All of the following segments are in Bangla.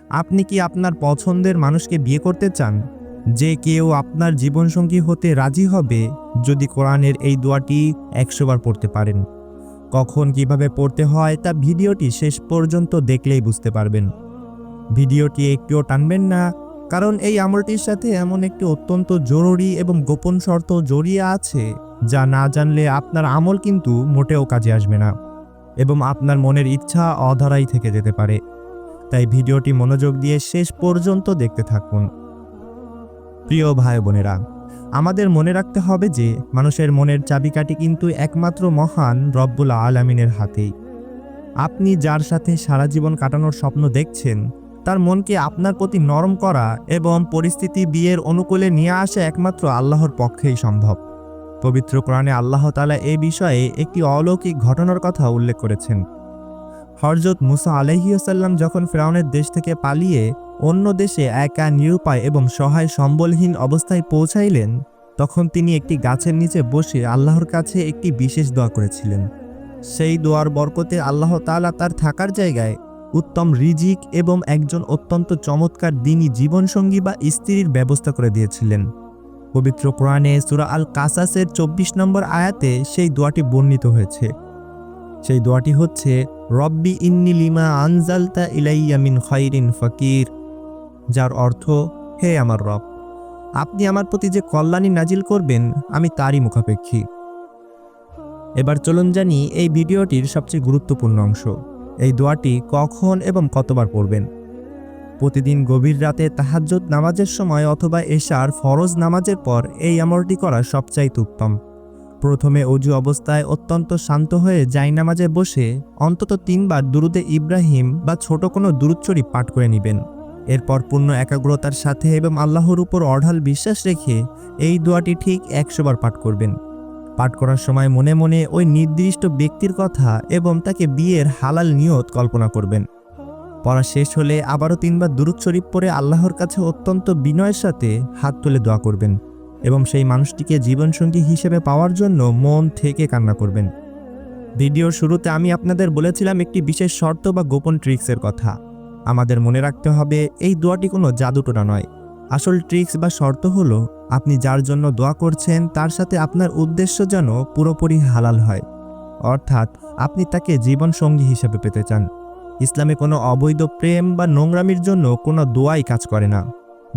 আপনি কি আপনার পছন্দের মানুষকে বিয়ে করতে চান? যে কেউ আপনার জীবনসঙ্গী হতে রাজি হবে যদি কোরআনের এই দোয়াটি 100 বার পড়তে পারেন। কখন কিভাবে পড়তে হয় তা ভিডিওটি শেষ পর্যন্ত দেখলেই বুঝতে পারবেন। ভিডিওটি একটুও টানবেন না, কারণ এই আমলটির সাথে এমন একটি অত্যন্ত জরুরি এবং গোপন শর্ত জড়িয়ে আছে যা না জানলে আপনার আমল কিন্তু মোটেও কাজে আসবে না এবং আপনার মনের ইচ্ছা অধরাই থেকে যেতে পারে। তাই ভিডিওটি মনোযোগ দিয়ে শেষ পর্যন্ত দেখতে থাকুন। প্রিয় ভাই বোনেরা, আমাদের মনে রাখতে হবে যে মানুষের মনের চাবিকাঠি কিন্তু একমাত্র মহান রব্বুল আলামিনের হাতেই। আপনি যার সাথে সারা জীবন কাটানোর স্বপ্ন দেখছেন তার মনকে আপনার প্রতি নরম করা এবং পরিস্থিতি বিয়ের অনুকূলে নিয়ে আসা একমাত্র আল্লাহর পক্ষেই সম্ভব। পবিত্র কোরআনে আল্লাহ তাআলা এই বিষয়ে একটি অলৌকিক ঘটনার কথা উল্লেখ করেছেন। হযরত মুসা আলাইহিসসালাম যখন ফিরআউনের দেশ থেকে পালিয়ে অন্য দেশে একা নিরুপায় এবং সহায় সম্বলহীন অবস্থায় পৌঁছাইলেন, তখন তিনি একটি গাছের নিচে বসে আল্লাহর কাছে একটি বিশেষ দোয়া করেছিলেন। সেই দোয়ার বরকতে আল্লাহ তাআলা তার থাকার জায়গায় উত্তম রিজিক এবং একজন অত্যন্ত চমৎকার দ্বীনী জীবনসঙ্গী বা স্ত্রীর ব্যবস্থা করে দিয়েছিলেন। পবিত্র কোরআনে সূরা আল কাসাসের 24 নম্বর আয়াতে সেই দোয়াটি বর্ণিত হয়েছে। সেই দোয়াটি হচ্ছে, রব্বি ইন্নী লিমা আনজালতা ইলাইয়া মিন খায়রিন ফাকির, যার অর্থ, হে আমার রব, আপনি আমার প্রতি যে কল্যাণী নাজিল করবেন আমি তারই মুখাপেক্ষী। এবার চলুন জানি এই ভিডিওটির সবচেয়ে গুরুত্বপূর্ণ অংশ, এই দোয়াটি কখন এবং কতবার পড়বেন। প্রতিদিন গভীর রাতে তাহাজ্জুদ নামাজের সময় অথবা এশার ফরজ নামাজের পর এই আমলটি করা সবচাইতে উত্তম। প্রথমে অজু অবস্থায় অত্যন্ত শান্ত হয়ে জায়নামাজে বসে অন্তত 3 বার দুরুদে ইব্রাহিম বা ছোট কোনো দুরূদ শরীফ পাঠ করে নেবেন। এরপর পূর্ণ একাগ্রতার সাথে এবং আল্লাহর উপর অঢাল বিশ্বাস রেখে এই দোয়াটি ঠিক 100 বার পাঠ করবেন। পাঠ করার সময় মনে মনে ওই নির্দিষ্ট ব্যক্তির কথা এবং তাকে বিয়ের হালাল নিয়ত কল্পনা করবেন। পড়া শেষ হলে আবারও 3 বার দুরূদ শরীফ পড়ে আল্লাহর কাছে অত্যন্ত বিনয়ের সাথে হাত তুলে দোয়া করবেন এবং সেই মানুষটিকে জীবনসঙ্গী হিসেবে পাওয়ার জন্য মন থেকে কান্না করবেন। ভিডিওর শুরুতে আমি আপনাদের বলেছিলাম একটি বিশেষ শর্ত বা গোপন ট্রিক্সের কথা। আমাদের মনে রাখতে হবে এই দোয়াটি কোনো জাদুটোনা নয়। আসল ট্রিক্স বা শর্ত হলো আপনি যার জন্য দোয়া করছেন তার সাথে আপনার উদ্দেশ্য যেন পুরোপুরি হালাল হয়, অর্থাৎ আপনি তাকে জীবনসঙ্গী হিসেবে পেতে চান। ইসলামে কোনো অবৈধ প্রেম বা নোংরামির জন্য কোনো দোয়াই কাজ করে না।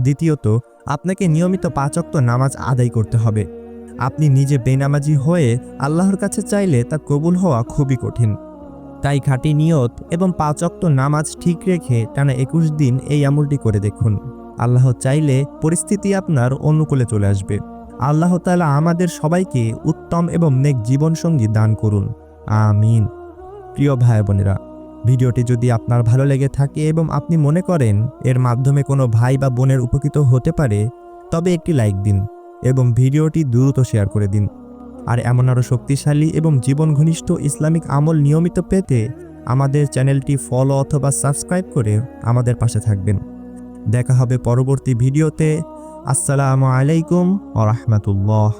দ্বিতীয়ত, আপনাকে নিয়মিত 5 ওয়াক্ত নামাজ আদায় করতে হবে। আপনি নিজে বেনামাজি হয়ে আল্লাহর কাছে চাইলে তা কবুল হওয়া খুবই কঠিন। তাই খাঁটি নিয়ত এবং 5 ওয়াক্ত নামাজ ঠিক রেখে টানা 21 দিন এই আমলটি করে দেখুন। আল্লাহ চাইলে পরিস্থিতি আপনার অনুকূলে চলে আসবে। আল্লাহ তাআলা আমাদের সবাইকে উত্তম এবং নেক জীবনসঙ্গী দান করুন, আমিন। প্রিয় ভাই বোনেরা, ভিডিওটি যদি আপনার ভালো লেগে থাকে এবং আপনি মনে করেন এর মাধ্যমে কোনো ভাই বা বোনের উপকৃত হতে পারে, তবে একটি লাইক দিন এবং ভিডিওটি দ্রুত শেয়ার করে দিন। আর এমন আরও শক্তিশালী এবং জীবন ঘনিষ্ঠ ইসলামিক আমল নিয়মিত পেতে আমাদের চ্যানেলটি ফলো অথবা সাবস্ক্রাইব করে আমাদের পাশে থাকবেন। দেখা হবে পরবর্তী ভিডিওতে। আসসালামু আলাইকুম ওয়া রাহমাতুল্লাহ।